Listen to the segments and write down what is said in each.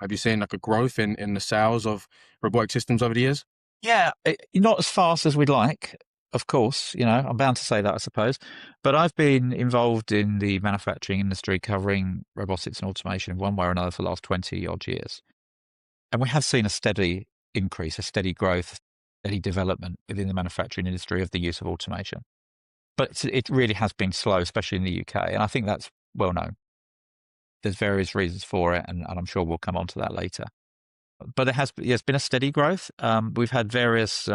Have you seen like a growth in the sales of robotic systems over the years? Yeah, not as fast as we'd like, of course. I'm bound to say that, I suppose. But I've been involved in the manufacturing industry covering robotics and automation in one way or another for the last 20 odd years. And we have seen a steady increase, a steady growth, steady development within the manufacturing industry of the use of automation. But it really has been slow, especially in the UK. And I think that's well known. There's various reasons for it, and I'm sure we'll come on to that later. But it's been a steady growth. We've had various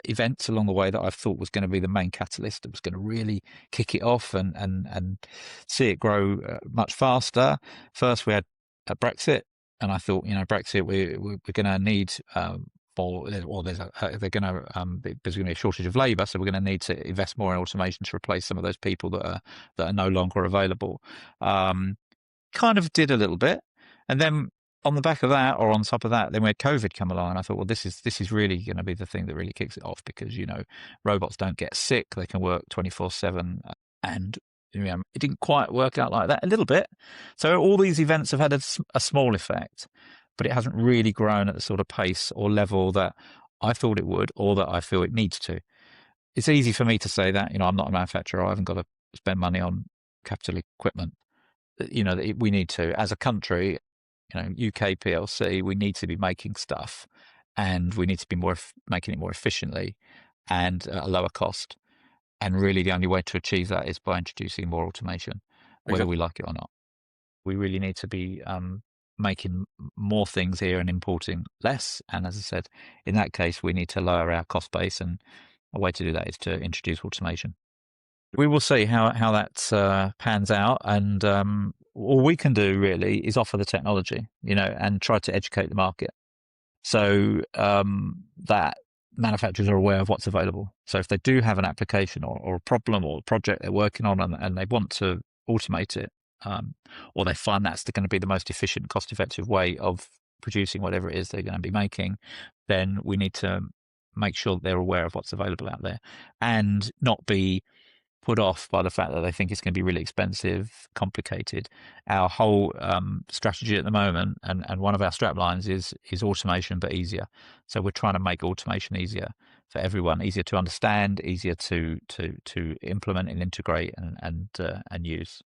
events along the way that I've thought was going to be the main catalyst that was going to really kick it off and see it grow much faster. First, we had a Brexit, and I thought, Brexit, we're going to need there's going to be a shortage of labour, so we're going to need to invest more in automation to replace some of those people that are no longer available. Kind of did a little bit, and then on the back of that, or on top of that, then we had COVID come along, and I thought, well, this is really going to be the thing that really kicks it off, because robots don't get sick; they can work 24/7, and it didn't quite work out like that. A little bit. So all these events have had a small effect, but it hasn't really grown at the sort of pace or level that I thought it would, or that I feel it needs to. It's easy for me to say that. I'm not a manufacturer; I haven't got to spend money on capital equipment. We need to, as a country, UK PLC, we need to be making stuff, and we need to be making it more efficiently and at a lower cost. And really, the only way to achieve that is by introducing more automation, whether we Exactly. like it or not. We really need to be making more things here and importing less. And as I said, in that case, we need to lower our cost base, and a way to do that is to introduce automation. We will see how that pans out, and all we can do really is offer the technology, and try to educate the market so that manufacturers are aware of what's available. So if they do have an application or a problem or a project they're working on, and they want to automate it, or they find that's going to be the most efficient, cost-effective way of producing whatever it is they're going to be making, then we need to make sure that they're aware of what's available out there, and not be put off by the fact that they think it's going to be really expensive, complicated. Our whole strategy at the moment, and one of our strap lines is automation but easier. So we're trying to make automation easier for everyone, easier to understand, easier to implement and integrate and use.